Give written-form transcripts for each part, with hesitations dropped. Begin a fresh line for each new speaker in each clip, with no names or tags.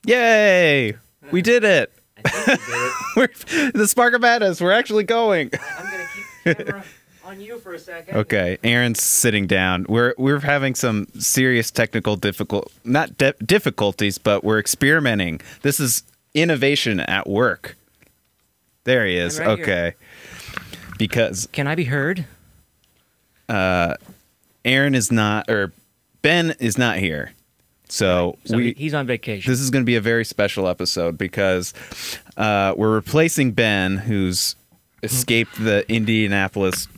Yay! We did it.
I think we did it.
The Spark of Madness. We're actually going.
I'm going to keep the camera on you for a second.
Okay, Aaron's sitting down. We're having some serious technical difficulties, but we're experimenting. This is innovation at work. There he is.
I'm right
okay.
here.
Because
Can I be heard?
Aaron is not, or Ben is not here. So,
He's on vacation.
This is going to be a very special episode because we're replacing Ben, who's escaped the Indianapolis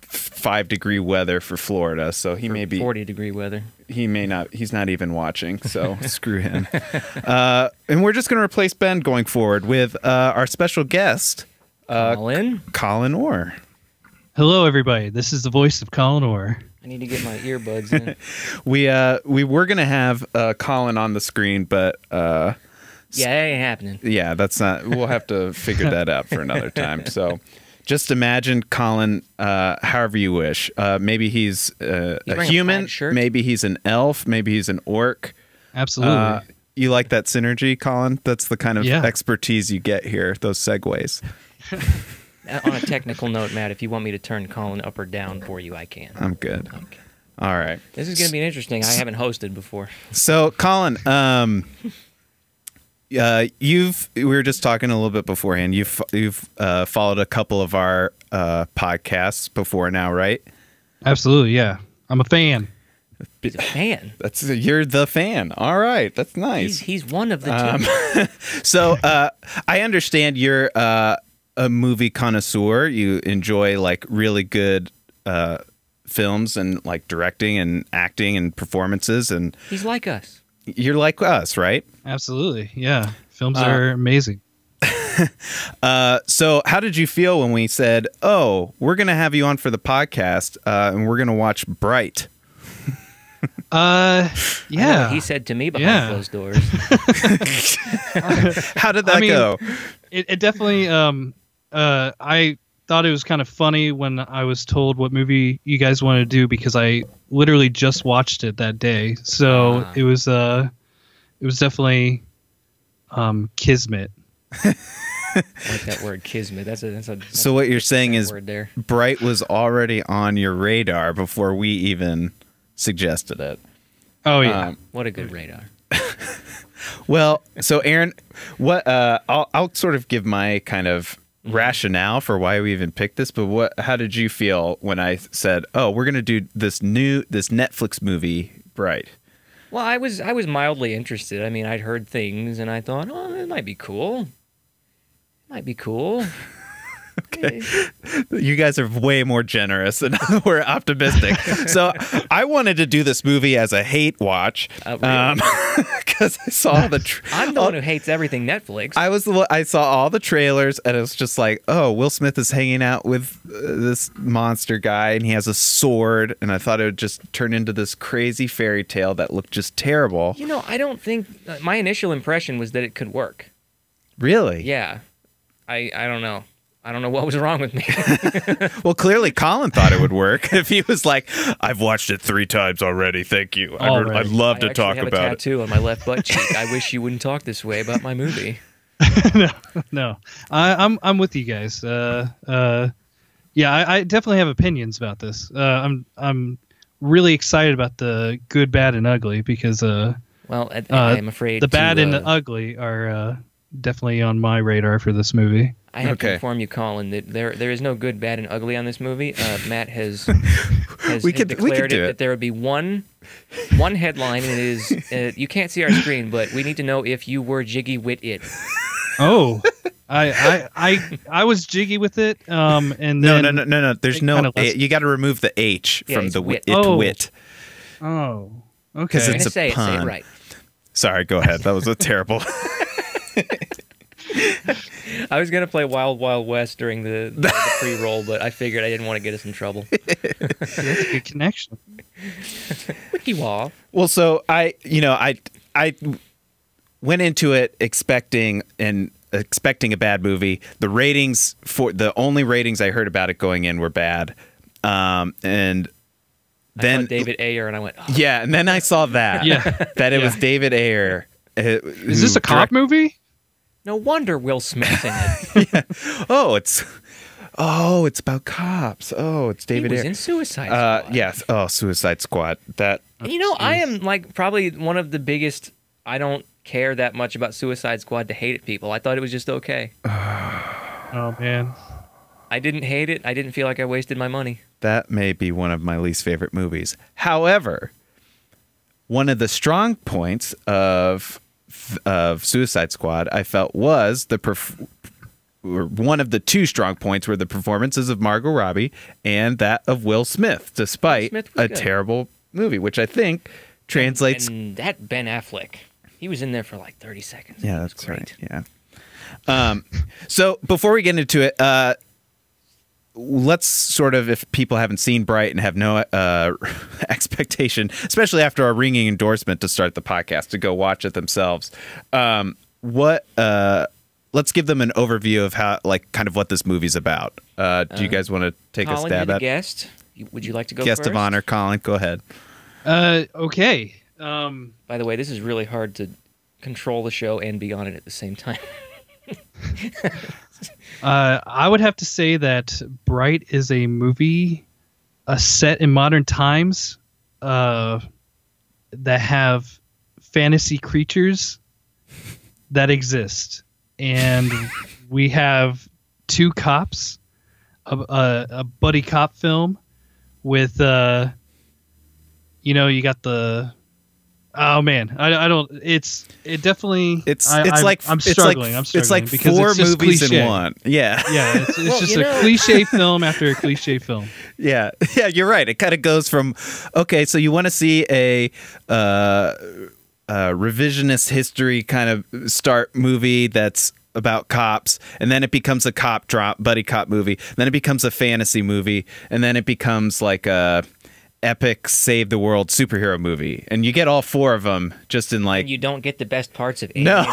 5-degree weather for Florida. So he may be
40-degree weather.
He may not. He's not even watching. So screw him. And we're just going to replace Ben going forward with our special guest, Colin Orr.
Hello, everybody. This is the voice of Colin Orr.
I need to get my earbuds in.
We were gonna have Colin on the screen, but
yeah, it ain't happening.
Yeah, that's not. We'll have to figure that out for another time. So, just imagine Colin, however you wish. Maybe he's a human. Maybe he's an elf. Maybe he's an orc.
Absolutely.
You like that synergy, Colin? That's the kind of expertise you get here. Those segues.
On a technical note, Matt, if you want me to turn Colin up or down for you, I can.
I'm good.
Okay.
All right.
This is going to be interesting. I haven't hosted before.
So, Colin, we were just talking a little bit beforehand. You've followed a couple of our podcasts before now, right?
Absolutely, yeah. I'm a fan.
He's a fan.
You're the fan. All right, that's nice.
He's one of the two.
So, I understand you're a movie connoisseur. You enjoy like really good films and like directing and acting and performances, and
he's like us.
You're like us, right?
Absolutely, yeah. Films are amazing.
So how did you feel when we said, "Oh, we're going to have you on for the podcast, and we're going to watch Bright"?
Yeah.
He said to me behind closed doors.
How did that go?
It definitely. I thought it was kind of funny when I was told what movie you guys wanted to do because I literally just watched it that day. So it was definitely kismet.
I like that word, kismet. That's
so what you're saying is
word there.
Bright was already on your radar before we even suggested it.
Oh yeah,
what a good radar.
Well, so Aaron, what I'll sort of give my kind of rationale for why we even picked this, but how did you feel when I said, "Oh, we're going to do this Netflix movie, Bright"?
Well, I was mildly interested. I mean, I'd heard things and I thought, "Oh, it might be cool. Might be cool."
Okay. You guys are way more generous and we're optimistic. So I wanted to do this movie as a hate watch because I saw
I'm the one who hates everything Netflix.
I saw all the trailers and it was just like, oh, Will Smith is hanging out with this monster guy and he has a sword, and I thought it would just turn into this crazy fairy tale that looked just terrible.
You know, I don't think my initial impression was that it could work.
Really?
Yeah. I don't know. I don't know what was wrong with me.
Well, clearly Colin thought it would work. If he was like, "I've watched it 3 times already, thank you. I'd love to talk about it." I
have a tattoo on my left butt cheek. I wish you wouldn't talk this way about my movie.
No. I'm with you guys. Yeah, I definitely have opinions about this. I'm really excited about the good, bad, and ugly because
I'm afraid
the bad and the ugly are definitely on my radar for this movie.
I have to inform you, Colin, that there is no good, bad, and ugly on this movie. Matt has declared that there would be one headline, and it is you can't see our screen, but we need to know if you were jiggy with it.
Oh, I was jiggy with it. And then
no. There's no. You got to remove the H from the wit. Wit.
Oh, okay.
Because it's a
say
pun.
Say it right.
Sorry, go ahead. That was a terrible.
I was going to play Wild Wild West during the pre-roll, but I figured I didn't want to get us in trouble.
That's a good connection.
Wiki-wah.
Well, so I went into it expecting a bad movie. The only ratings I heard about it going in were bad. And then
David Ayer, and I went, oh.
Yeah, and then I saw that.
Yeah.
That it was David Ayer.
Is this a cop movie?
No wonder Will Smith's in it.
Yeah. It's about cops. Oh, it's David.
He was in Suicide Squad.
Yes. Oh, Suicide Squad. That.
I am like probably one of the biggest. I don't care that much about Suicide Squad to hate it people. I thought it was just okay.
Oh man.
I didn't hate it. I didn't feel like I wasted my money.
That may be one of my least favorite movies. However, one of the strong points of Suicide Squad, I felt, was one of the two strong points were the performances of Margot Robbie and that of Will Smith, despite a terrible movie, which I think translates.
And that Ben Affleck, he was in there for like 30 seconds.
Yeah, that's right. Yeah. So before we get into it, let's sort of, if people haven't seen Bright and have no expectation, especially after our ringing endorsement to start the podcast, to go watch it themselves. Let's give them an overview of how, like, kind of what this movie's about. Do you guys want to take
Colin,
a stab
you're
at
the guest? Would you like to go
guest
first?
of honor? Colin, go ahead.
Okay.
By the way, this is really hard to control the show and be on it at the same time.
I would have to say that Bright is a movie set in modern times that have fantasy creatures that exist. And we have two cops, a buddy cop film with, you got the... Oh man, I don't. It's struggling.
It's like
because
4
it's just
movies
cliche.
in one. Yeah,
yeah. It's just a cliche film after a cliche film.
Yeah, you're right. It kind of goes from, okay, so you want to see a revisionist history kind of start movie that's about cops, and then it becomes a buddy cop movie, then it becomes a fantasy movie, and then it becomes like a epic save the world superhero movie, and you get all 4 of them just in like.
And you don't get the best parts of it.
No,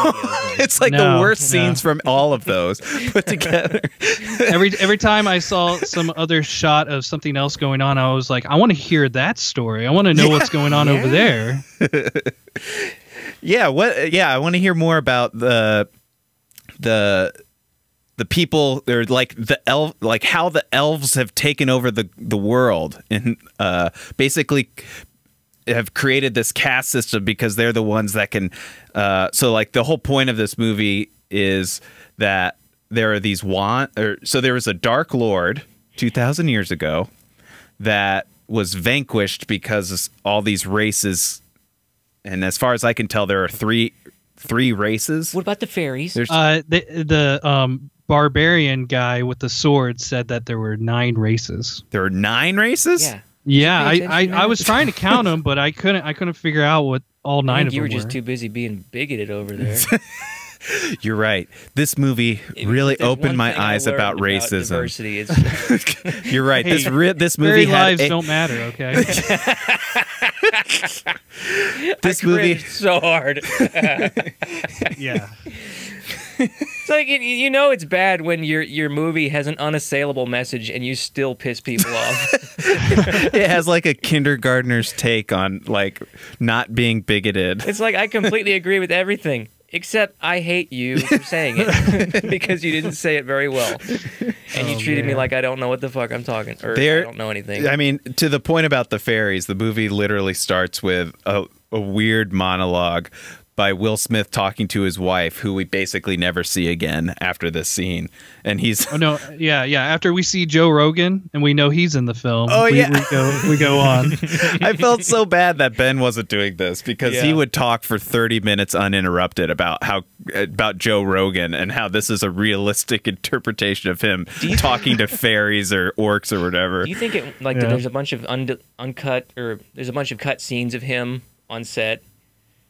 it's like the worst scenes from all of those put together.
Every time I saw some other shot of something else going on, I was like, I want to hear that story. I want to know what's going on over there.
Yeah, I want to hear more about the people, they're like how the elves have taken over the world and basically have created this caste system because they're the ones that can. So like the whole point of this movie is that there are these so there was a Dark Lord 2,000 years ago that was vanquished because all these races, and as far as I can tell, there are three races.
What about the fairies?
The barbarian guy with the sword said that there were 9 races.
There are 9 races?
Yeah. I was trying to count them, but I couldn't figure out what all 9 of them were.
You were just too busy being bigoted over there.
You're right. This movie really opened my eyes about racism.
Diversity.
You're right.
Hey,
this movie
lives don't matter, okay?
This movie
so hard.
Yeah.
It's like it's bad when your movie has an unassailable message and you still piss people off.
It has like a kindergartner's take on like not being bigoted.
It's like I completely agree with everything. Except I hate you for saying it because you didn't say it very well, and you treated me like I don't know what the fuck I'm talking, or I don't know anything.
I mean, to the point about the fairies, the movie literally starts with a weird monologue by Will Smith talking to his wife, who we basically never see again after this scene. And he's
after we see Joe Rogan and we know he's in the film. We go on.
I felt so bad that Ben wasn't doing this because he would talk for 30 minutes uninterrupted about Joe Rogan and how this is a realistic interpretation of him talking to fairies or orcs or whatever.
Do you think that there's a bunch of uncut, or there's a bunch of cut scenes of him on set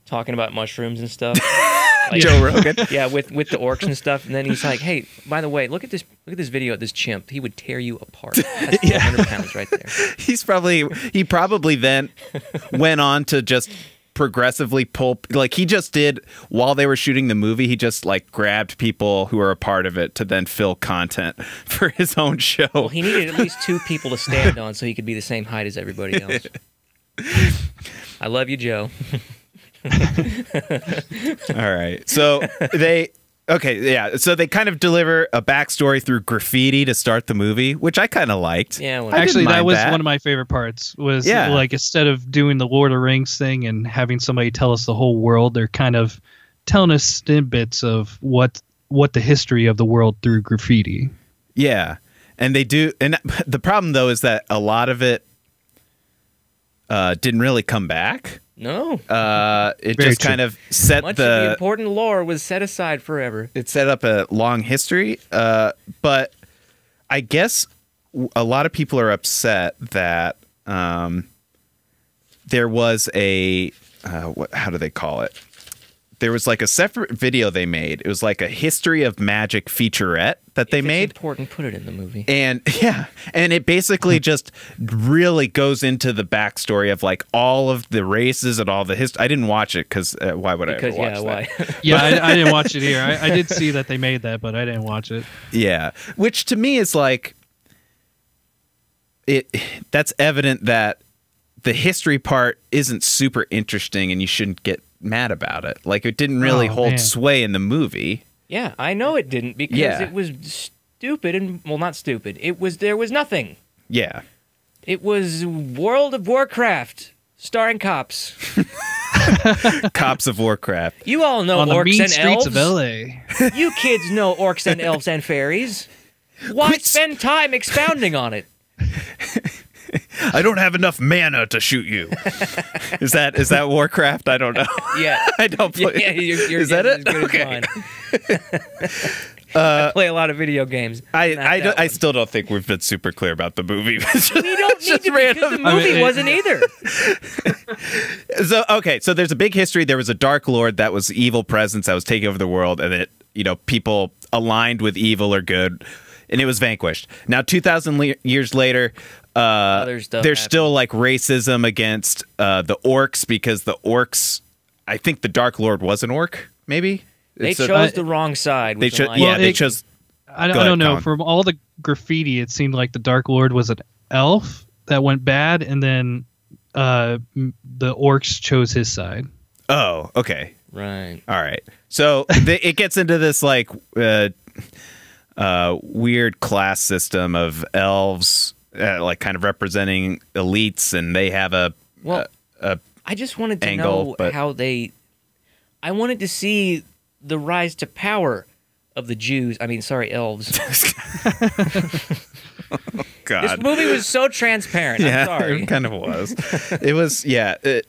talking about mushrooms and stuff? Like,
Joe Rogan?
Yeah, with the orcs and stuff. And then he's like, hey, by the way, look at this video of this chimp. He would tear you apart. That's 400 pounds right there.
He probably then went on to just progressively pull, like he just did while they were shooting the movie. He just like grabbed people who are a part of it to then fill content for his own show.
Well, he needed at least 2 people to stand on so he could be the same height as everybody else. I love you, Joe.
All right. So so they kind of deliver a backstory through graffiti to start the movie, which I kind of liked.
Yeah, well,
actually, that was one of my favorite parts. Was like instead of doing the Lord of the Rings thing and having somebody tell us the whole world, they're kind of telling us snippets of what the history of the world through graffiti.
Yeah, and they do. And the problem though is that a lot of it didn't really come back.
No.
It Very just true. Kind of set
Much of the important lore was set aside forever.
It set up a long history, but I guess a lot of people are upset that there was a how do they call it? There was like a separate video they made. It was like a history of magic featurette that they made.
It's important, put it in the movie.
And and it basically just really goes into the backstory of like all of the races and all the history. I didn't watch it because why would I ever watch that?
Why?
I didn't watch it either. I did see that they made that, but I didn't watch it.
Yeah, which to me is like that's evident that the history part isn't super interesting, and you shouldn't get mad about it. Like it didn't really hold sway in the movie.
Yeah, I know it didn't because it was stupid and well, not stupid. There was nothing.
Yeah.
It was World of Warcraft starring cops.
Cops of Warcraft.
You all know
on
orcs
the mean
and
streets
elves.
of LA.
You kids know orcs and elves and fairies. Why spend time expounding on it?
I don't have enough mana to shoot you. Is that Warcraft? I don't know.
Yeah,
I don't play.
Yeah, you're
is that it?
Okay. I play a lot of video games.
I still don't think we've been super clear about the movie.
We don't need to because the movie wasn't either.
So there's a big history. There was a Dark Lord that was evil presence that was taking over the world, and it people aligned with evil or good, and it was vanquished. Now 2,000 years later. There's still like racism against the orcs because the orcs. I think the Dark Lord was an orc. Maybe
they chose the wrong side.
They chose.
I don't know. Colin. From all the graffiti, it seemed like the Dark Lord was an elf that went bad, and then the orcs chose his side.
Oh, okay.
Right.
All right. So it gets into this like weird class system of elves. Like kind of representing elites, and they have a
I just wanted to know how they. I wanted to see the rise to power of the Jews. I mean, sorry, elves.
Oh, God,
this movie was so transparent.
Yeah,
I'm sorry.
It kind of was. It was. Yeah. It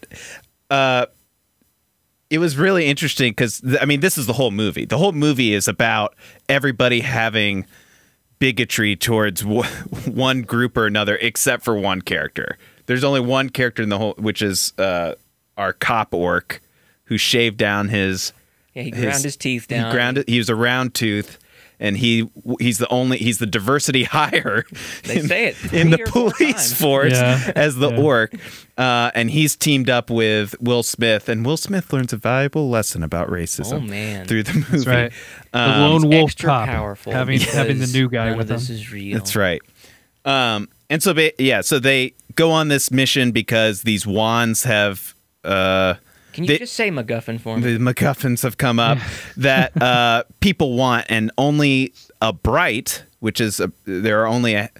was really interesting because I mean, this is the whole movie. The whole movie is about everybody having bigotry towards one group or another, except for one character. There's only one character in the whole, which is our cop orc, who shaved down his.
Yeah, he ground his teeth down.
He was a round tooth, and he's the diversity hire.
They say it
in the police force as the orc, and he's teamed up with Will Smith, and Will Smith learns a valuable lesson about racism. Through the movie.
That's right. The lone wolf cop,
powerful
having the new guy with him.
This is real.
That's right. And so they go on this mission because these wands have.
Can you just say MacGuffin for me?
The MacGuffins have come up that people want, and only a bright, which is there are only a.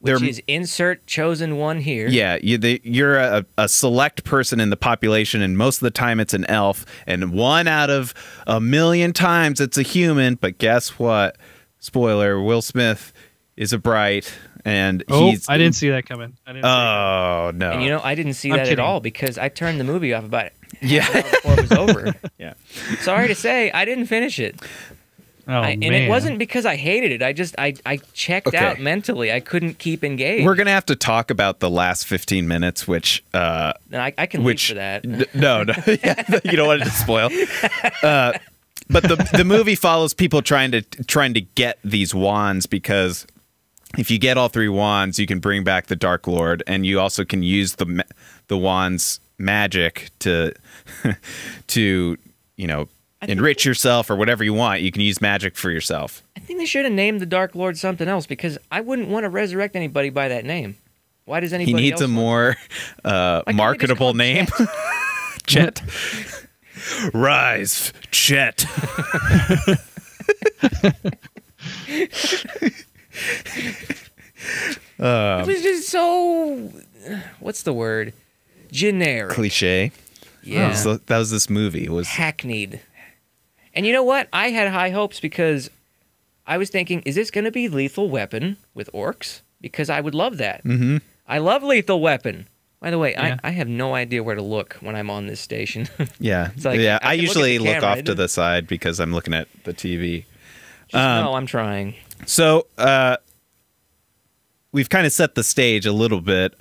Which is insert chosen one here.
Yeah, you're a select person in the population, and most of the time it's an elf, and 1 out of 1,000,000 times it's a human. But guess what? Spoiler: Will Smith is a bright, and
I didn't see that coming.
No!
And I didn't see that at all because I turned the movie off about half an hour before it was over.
Yeah.
Sorry to say, I didn't finish it. And it wasn't because I hated it. I checked out mentally. I couldn't keep engaged.
We're gonna have to talk about the last 15 minutes, which
I can wait for that.
No, you don't want it to spoil. But the movie follows people trying to get these wands, because if you get all 3 wands, you can bring back the Dark Lord, and you also can use the wands magic to enrich yourself or whatever you want. You can use magic for yourself.
I think they should have named the Dark Lord something else, because I wouldn't want to resurrect anybody by that name. Why does anybody
He needs
else
a more marketable name. Chet. Rise, Chet.
It was just so, what's the word? Generic.
Cliche.
Yeah.
That was this movie. It was
hackneyed. And you know what? I had high hopes because I was thinking, is this going to be Lethal Weapon with orcs? Because I would love that.
Mm-hmm.
I love Lethal Weapon. By the way, yeah. I have no idea where to look when I'm on this station.
Yeah.
Like,
yeah. I usually look
camera,
off to the side because I'm looking at the TV.
No, I'm trying.
So we've kind of set the stage a little bit.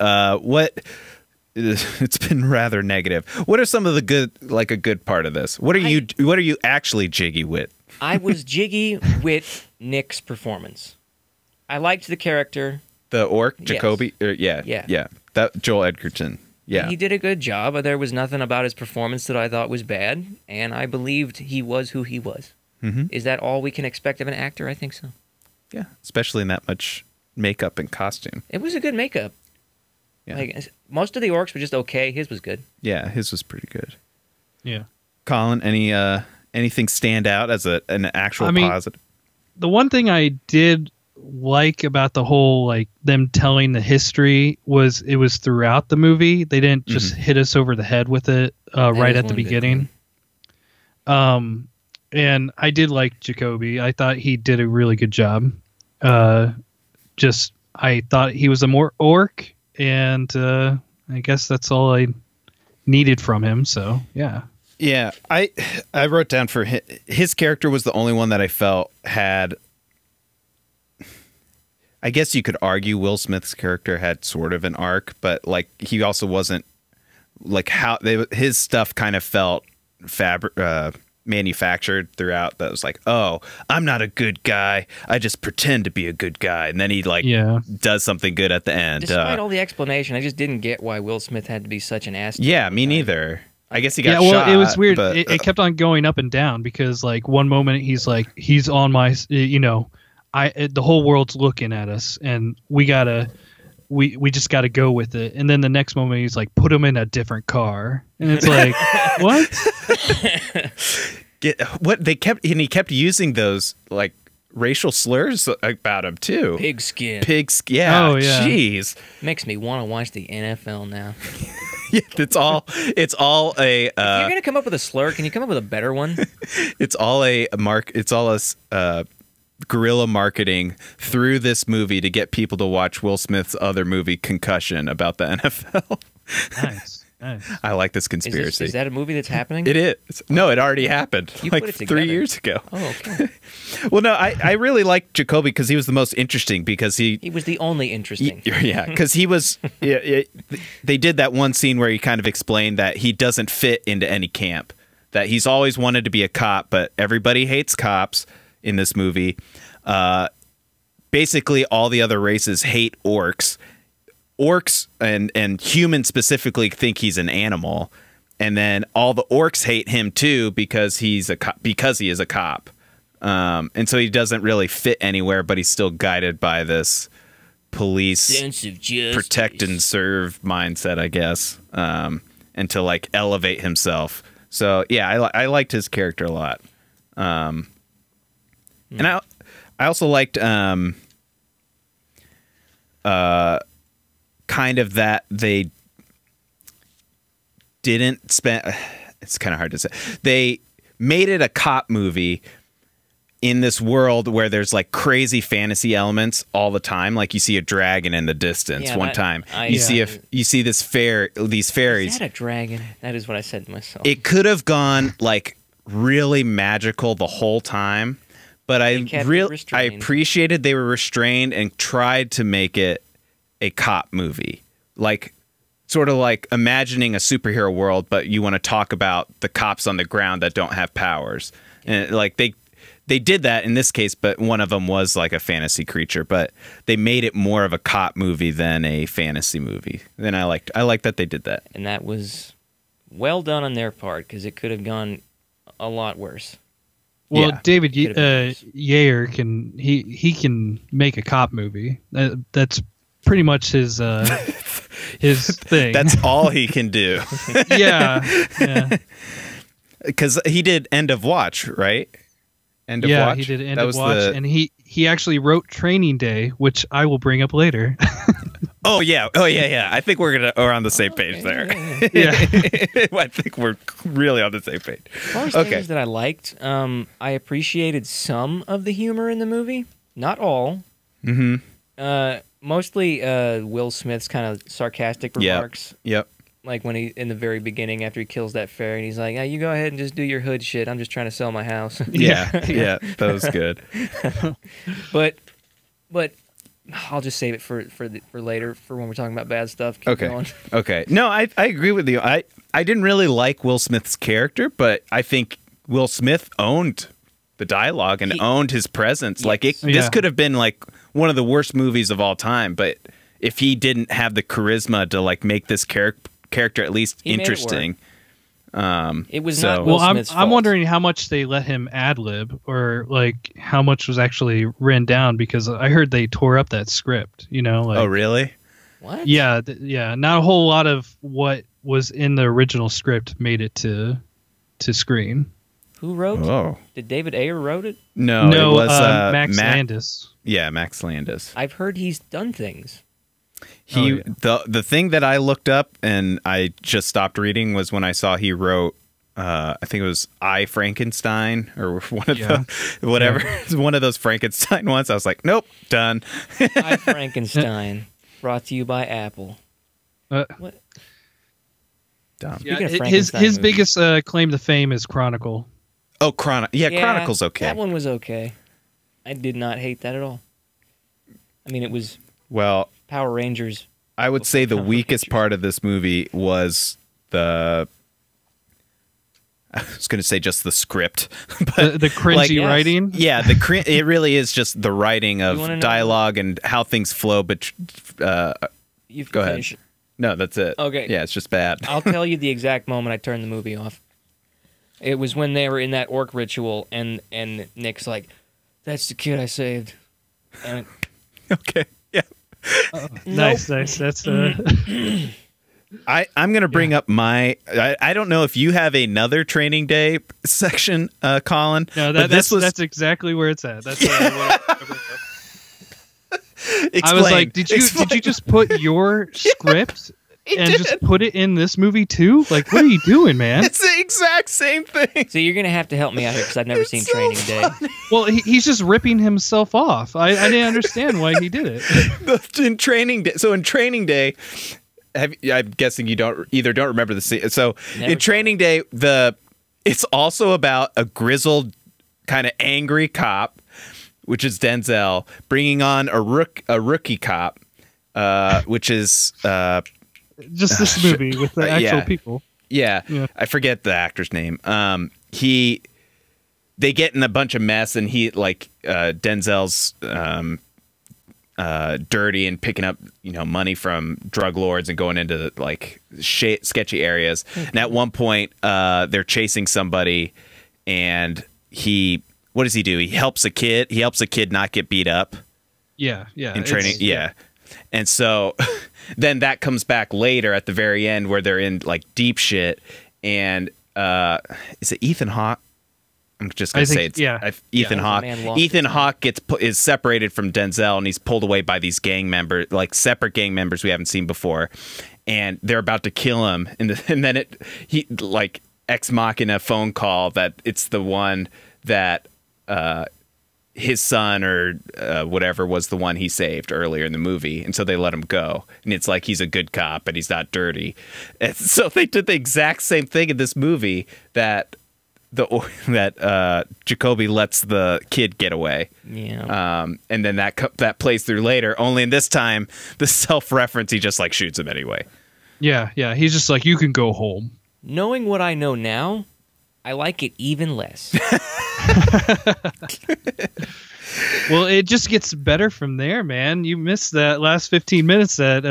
It's been rather negative. What are some of the good, like a good part of this? What are you actually jiggy with?
I was jiggy with Nick's performance. I liked the character.
The orc, Jacoby?
Yes.
Yeah. That Joel Edgerton. Yeah.
And he did a good job. There was nothing about his performance that I thought was bad, and I believed he was who he was.
Mm-hmm.
Is that all we can expect of an actor? I think so.
Yeah, especially in that much makeup and costume.
It was a good makeup.
Yeah.
Like, most of the orcs were just okay. His was good.
Yeah, his was pretty good.
Yeah.
Colin, anything stand out as an actual positive?
The one thing I did like about the whole, like, them telling the history was it was throughout the movie. They didn't just hit us over the head with it right at the beginning. And I did like Jacoby. I thought he did a really good job. I thought he was a more orc, and I guess that's all I needed from him. So yeah.
Yeah, I wrote down for his character was the only one that I felt had. I guess you could argue Will Smith's character had sort of an arc, but like he also wasn't like his stuff kind of felt manufactured throughout. That was like, oh, I'm not a good guy. I just pretend to be a good guy, and then he does something good at the end.
Despite all the explanation, I just didn't get why Will Smith had to be such an ass.
Yeah, me neither. I guess he got
shot.
Yeah,
well, it was weird.
But,
it kept on going up and down because, like, one moment he's like, he's on my, the whole world's looking at us, and we just gotta go with it. And then the next moment he's like, put him in a different car, and it's like, what?
He kept using those like racial slurs about him too.
Pigskin.
Yeah.
Oh yeah.
Jeez. Makes me want to watch the NFL now.
Yeah, it's all a.
If you're gonna come up with a slur, can you come up with a better one?
It's all a guerrilla marketing through this movie to get people to watch Will Smith's other movie, Concussion, about the NFL.
Nice.
I like this conspiracy.
Is that a movie that's happening?
It is. No, it already happened.
You
like
put it
3 years ago.
Oh, okay.
Well, no, I really liked Jacoby because he was the most interesting because he
was the only interesting.
Yeah, because he was. They did that one scene where he kind of explained that he doesn't fit into any camp. That he's always wanted to be a cop, but everybody hates cops in this movie. Basically, all the other races hate orcs. Orcs and humans specifically think he's an animal, and then all the orcs hate him too because he is a cop, and so he doesn't really fit anywhere, but he's still guided by this police
sense of justice,
protect and serve mindset, I guess, and to like elevate himself. So yeah, I liked his character a lot, and I also liked kind of that they didn't spend. It's kind of hard to say. They made it a cop movie in this world where there's like crazy fantasy elements all the time. Like you see a dragon in the distance. You see these fairies.
Is that a dragon? That is what I said to myself.
It could have gone like really magical the whole time, but I appreciated they were restrained and tried to make it a cop movie, like sort of like imagining a superhero world, but you want to talk about the cops on the ground that don't have powers. And like they did that in this case, but one of them was like a fantasy creature, but they made it more of a cop movie than a fantasy movie. Then I liked that they did that.
And that was well done on their part because it could have gone a lot worse.
Well, yeah. David Yayer can make a cop movie. That's pretty much his his thing.
That's all he can do.
Yeah.
Because he did End of Watch, right? End of Watch.
Yeah, he did End of Watch, and he actually wrote Training Day, which I will bring up later.
Oh yeah. I think we're on the same page there.
Yeah.
I think we're really on the same page.
As far as things that I liked, I appreciated some of the humor in the movie. Not all.
Mm-hmm.
Mostly Will Smith's kind of sarcastic remarks.
Yep.
Like when he, in the very beginning, after he kills that fairy, and he's like, "Hey, you go ahead and just do your hood shit. I'm just trying to sell my house."
Yeah, that was good.
but I'll just save it for later, for when we're talking about bad stuff. Keep going.
Okay. No, I agree with you. I didn't really like Will Smith's character, but I think Will Smith owned the dialogue and owned his presence. Yes. Like this could have been like one of the worst movies of all time, but if he didn't have the charisma to like make this character at least interesting.
It was not Will Smith's fault.
I'm wondering how much they let him ad-lib, or like how much was actually written down, because I heard they tore up that script, you know. Like,
oh, really?
What?
Yeah, not a whole lot of what was in the original script made it to screen.
Who wrote?
Oh.
Did David Ayer wrote it?
No, it was
Max Landis.
Yeah, Max Landis.
I've heard he's done things.
The thing that I looked up and I just stopped reading was when I saw he wrote I think it was I, Frankenstein, or one of one of those Frankenstein ones. I was like, nope, done.
I, Frankenstein, brought to you by Apple. What?
Dumb.
Yeah, his biggest claim to fame is Chronicle.
Oh, Chronicle's okay.
That one was okay. I did not hate that at all. I mean, it was Power Rangers.
I would say the weakest part of this movie was I was going to say just the script, but
the cringy writing.
Yeah, it really is just the writing of dialogue and how things flow. But go ahead. No, that's it.
Okay.
Yeah, it's just bad.
I'll tell you the exact moment I turned the movie off. It was when they were in that orc ritual, and Nick's like, "That's the kid I saved." And
okay. Yeah.
Nice. That's
I'm going to bring up my. I don't know if you have another Training Day section, Colin.
No, that's exactly where it's at. That's I was like, did you just put your script and just put it in this movie too? Like, what are you doing, man?
It's the exact same thing.
So you're gonna have to help me out here because I've never seen Training Day.
Well, he's just ripping himself off. I didn't understand why he did it.
In Training Day, I'm guessing you don't remember the scene. So in Training Day, it's also about a grizzled, kind of angry cop, which is Denzel, bringing on a rookie cop, which is
just this movie with the actual people.
Yeah, I forget the actor's name. They get in a bunch of mess, and Denzel's dirty and picking up money from drug lords and going into sketchy areas. And at one point, they're chasing somebody, and what does he do? He helps a kid. He helps a kid not get beat up.
Yeah.
In training, And so then that comes back later at the very end where they're in deep shit. And is it Ethan Hawke? I'm just gonna say it's Ethan Hawke. Ethan Hawke is separated from Denzel, and he's pulled away by these gang members, separate gang members we haven't seen before, and they're about to kill him. And then he ex machina phone call that it's the one that his son or whatever was the one he saved earlier in the movie, and so they let him go. And it's like he's a good cop and he's not dirty. And so they did the exact same thing in this movie that Jacoby lets the kid get away.
Yeah.
And then that plays through later. Only in this time, the self-reference, he just shoots him anyway.
Yeah. He's just like, you can go home.
Knowing what I know now, I like it even less.
Well, it just gets better from there, man. You missed that last 15 minutes that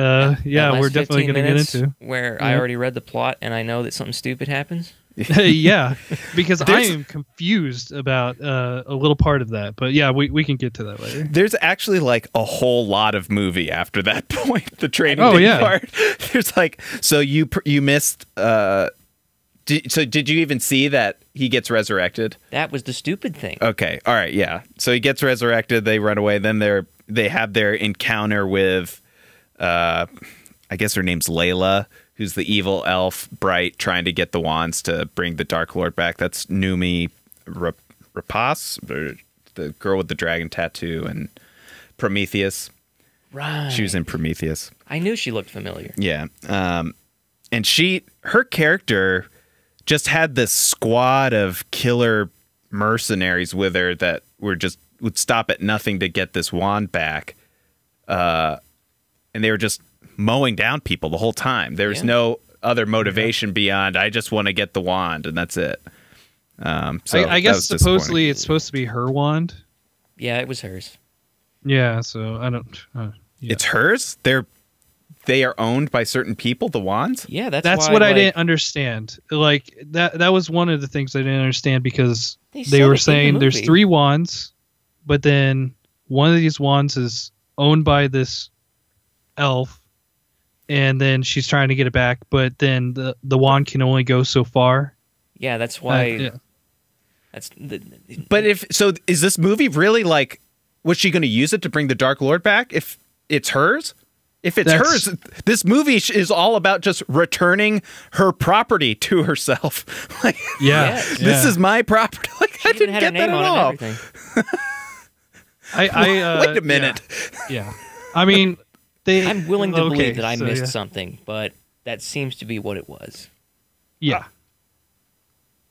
we're definitely going to get into.
Where I already read the plot and I know that something stupid happens.
Yeah, because I am confused about a little part of that. But yeah, we can get to that later.
There's actually like a whole lot of movie after that point. The training part. There's like, so you missed. So did you even see that he gets resurrected?
That was the stupid thing.
Okay, all right, yeah. So he gets resurrected. They run away. Then they have their encounter with, I guess her name's Layla, who's the evil elf, Bright, trying to get the wands to bring the Dark Lord back. That's Numi Rapace, the girl with the dragon tattoo, and Prometheus.
Right.
She was in Prometheus.
I knew she looked familiar.
Yeah. And her character just had this squad of killer mercenaries with her that would stop at nothing to get this wand back. And they were just mowing down people the whole time. There's no other motivation beyond, I just want to get the wand, and that's it. So
I guess supposedly it's supposed to be her wand.
Yeah, it was hers.
Yeah, so I don't... yeah.
It's hers? They are owned by certain people, the wands?
Yeah,
that's what I didn't understand. Like, that was one of the things I didn't understand, because they were saying there's 3 wands, but then one of these wands is owned by this elf, and then she's trying to get it back, but then the wand can only go so far.
Yeah, that's why.
But is this movie really like? Was she going to use it to bring the Dark Lord back? If it's hers, hers, this movie is all about just returning her property to herself. Like, this is my property. Like, I didn't get that at all. Wait a minute.
Yeah, I mean.
I'm willing to believe that I missed something, but that seems to be what it was.
Yeah.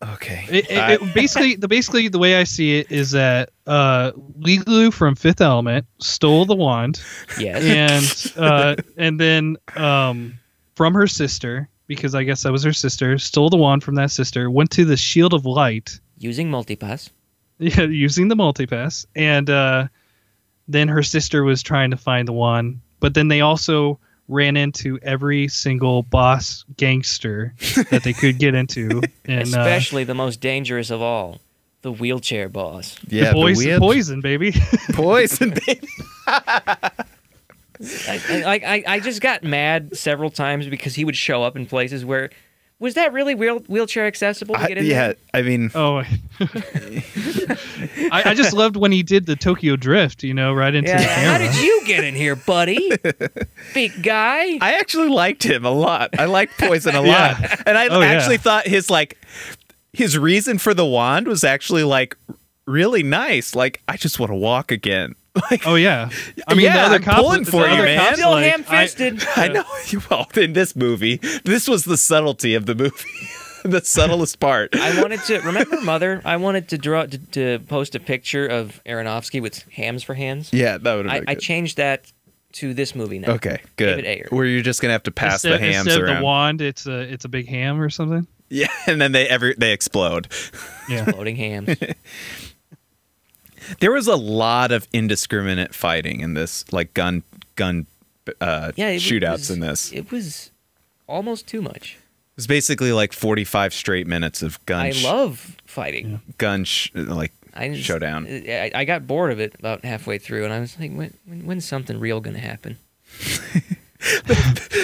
Okay.
Basically, the way I see it is that Lilu from Fifth Element stole the wand.
Yes.
And then from her sister, because I guess that was her sister, stole the wand from that sister, went to the Shield of Light.
Using multipass.
Yeah, using the multipass. And then her sister was trying to find the wand. But then they also ran into every single boss gangster that they could get into. And,
especially the most dangerous of all, the wheelchair boss.
Yeah,
poison, baby.
Poison, baby.
I just got mad several times because he would show up in places where... Was that really wheelchair accessible to get in there?
I mean...
Oh. I just loved when he did the Tokyo Drift, right into the camera.
How did you get in here, buddy? Big guy.
I actually liked him a lot. I liked Poison a lot. And I actually thought his reason for the wand was actually, like, really nice. Like, I just want to walk again. Like,
oh yeah, I mean,
I'm pulling for you, man.
Still ham-fisted.
I know. Well, in this movie, this was the subtlety of the movie, the subtlest part.
I wanted to remember Mother. I wanted to draw to post a picture of Aronofsky with hams for hands.
Yeah, that would have been
I changed that to this movie now.
Okay, good.
David Ayer.
Where you're just gonna have to pass the hams
instead
around.
Of the wand, it's a big ham or something.
Yeah, and then they explode.
Yeah, exploding hams.
There was a lot of indiscriminate fighting in this, like gun shootouts in this.
It was almost too much.
It was basically like 45 straight minutes of gun.
I love fighting.
Showdown.
I got bored of it about halfway through, and I was like, when's something real going to happen?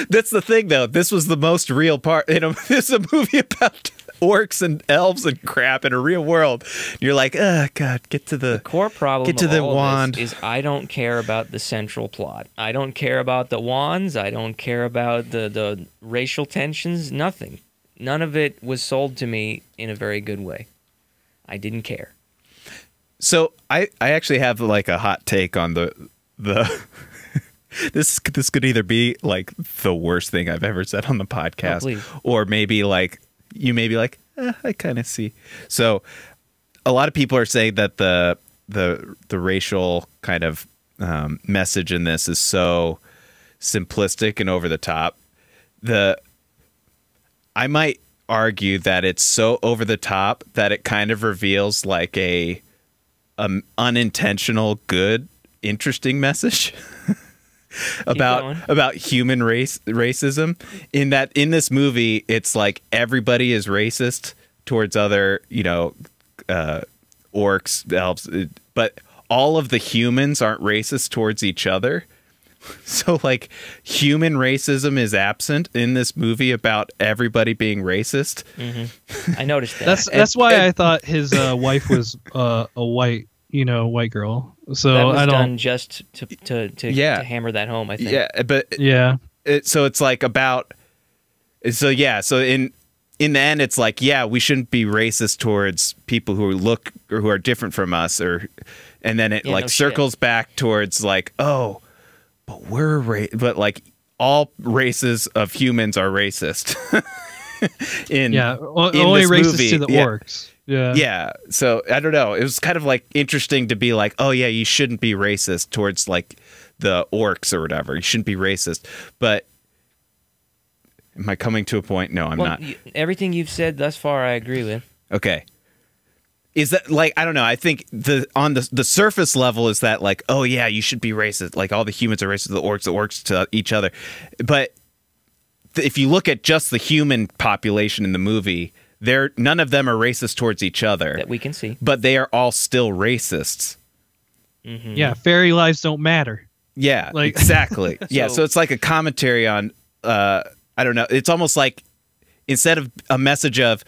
That's the thing, though. This was the most real part. This is a movie about orcs and elves and crap in a real world. You're like, oh god, get to the
core problem.
Get to the wand.
Is I don't care about the central plot. I don't care about the wands. I don't care about the racial tensions. Nothing. None of it was sold to me in a very good way. I didn't care.
So I actually have like a hot take on the this could either be like the worst thing I've ever said on the podcast, or maybe like you may be like, I kind of see. So a lot of people are saying that the racial kind of message in this is so simplistic and over the top. I might argue that it's so over the top that it kind of reveals like a unintentional, good, interesting message about human racism. In that, in this movie, it's like everybody is racist towards other, orcs, elves, but all of the humans aren't racist towards each other. So, like, human racism is absent in this movie about everybody being racist.
Mm-hmm. I noticed that.
That's why I thought his wife was a white girl. So
that was
I don't
done just to hammer that home, I think.
Yeah, but so it's like about. So yeah, so in the end, it's like, yeah, we shouldn't be racist towards people who look or who are different from us, and then it circles back towards like, oh. But but like all races of humans are racist.
Only racist
movie.
to the orcs.
Yeah. So I don't know. It was kind of like interesting to be like, oh yeah, you shouldn't be racist towards like the orcs or whatever. You shouldn't be racist. But am I coming to a point? No, I'm not.
Everything you've said thus far, I agree with.
Okay. Is that like, I don't know, I think on the surface level is that like, oh yeah, you should be racist, like all the humans are racist, the orcs to each other, but if you look at just the human population in the movie, none of them are racist towards each other
that we can see, but
they are all still racists.
Mm-hmm.
Yeah, fairy lives don't matter.
Yeah, like exactly. So it's like a commentary on I don't know, it's almost like instead of a message of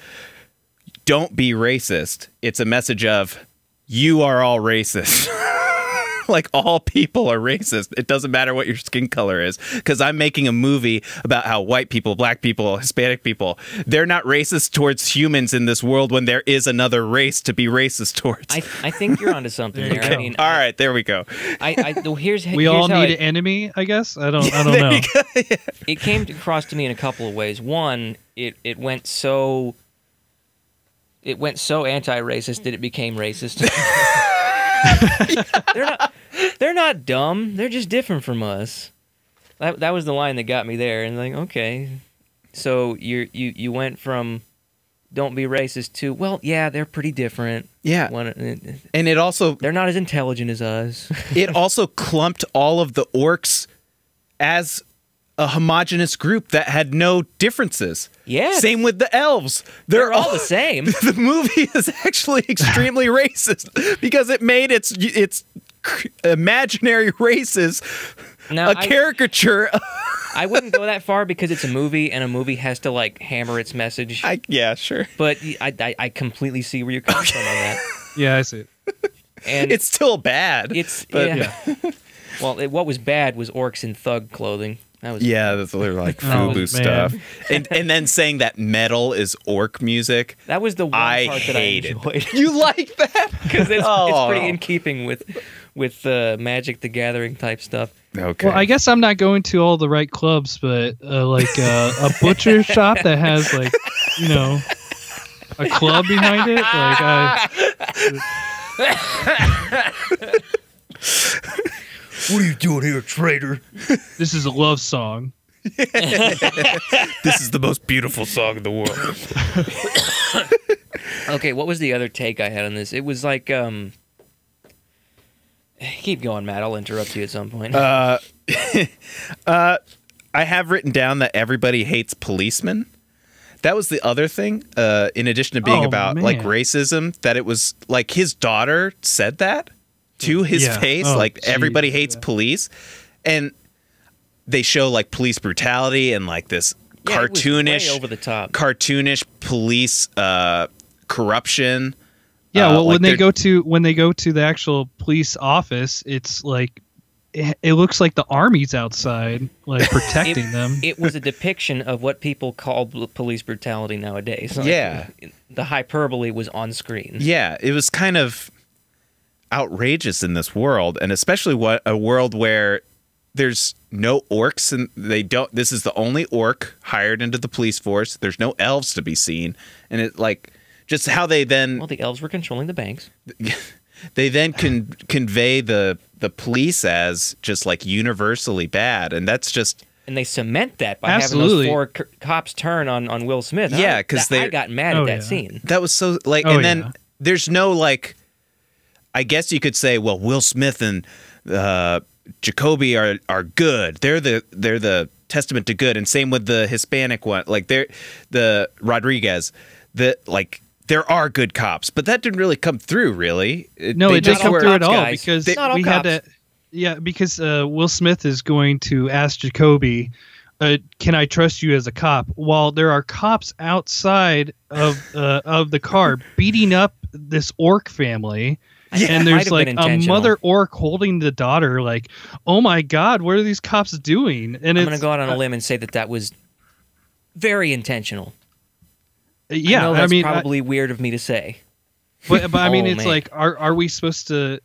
don't be racist, it's a message of you are all racist. Like all people are racist. It doesn't matter what your skin color is, because I'm making a movie about how white people, black people, Hispanic people, they're not racist towards humans in this world when there is another race to be racist towards.
I think you're onto something there.
Okay.
I mean,
all right, there we go.
We
all need an enemy, I guess. I don't know.
Yeah. It came across to me in a couple of ways. One, it went so anti-racist that it became racist. They're not dumb. They're just different from us. That was the line that got me there. And like, okay, so you went from don't be racist to, well, yeah, they're pretty different.
Yeah, and it also
they're not as intelligent as us.
It also clumped all of the orcs as a homogenous group that had no differences.
Yeah.
Same with the elves.
They're all the same.
The movie is actually extremely racist because it made its imaginary races caricature.
I wouldn't go that far because it's a movie and a movie has to like hammer its message.
Yeah, sure.
But I completely see where you're coming from on that.
Yeah, I see it.
And
it's still bad.
Well, what was bad was orcs in thug clothing.
That's like FUBU stuff. And then saying that metal is orc music.
That was the one part that I enjoyed.
You like that?
Because it's pretty in keeping with Magic the Gathering type stuff.
Okay. Well, I guess I'm not going to all the right clubs, but a butcher shop that has like, a club behind it.
What are you doing here, traitor?
This is a love song.
This is the most beautiful song in the world.
Okay, what was the other take I had on this? It was like, keep going, Matt. I'll interrupt you at some point.
I have written down that everybody hates policemen. That was the other thing, in addition to being about like racism, that it was like his daughter said that to his face, everybody hates police, and they show like police brutality and like this cartoonish,
way over the top,
cartoonish police corruption.
Yeah, well, when they go to the actual police office, it's like it looks like the army's outside, like protecting them.
It was a depiction of what people call police brutality nowadays.
Like,
the hyperbole was on screen.
Yeah, it was kind of outrageous in this world, and especially a world where there's no orcs and this is the only orc hired into the police force. There's no elves to be seen, and it like just how they then
the elves were controlling the banks.
They then convey the police as just like universally bad, and that's just. And
they cement that by having those four cops turn on Will Smith.
Yeah, because
I got mad at that scene.
That was so like, then there's no like. I guess you could say, well, Will Smith and Jacoby are good. They're the testament to good, and same with the Hispanic one. Like the Rodriguez, there are good cops, but that didn't really come through. Really,
it didn't come through at all because
we had to.
Yeah, because Will Smith is going to ask Jacoby, "Can I trust you as a cop?" While there are cops outside of the car beating up this orc family. And there's like a mother orc holding the daughter, like, oh my God, what are these cops doing? And
I'm going to go out on a limb and say that was very intentional.
Yeah,
I know that's probably weird of me to say.
But I mean, it's like, are we supposed to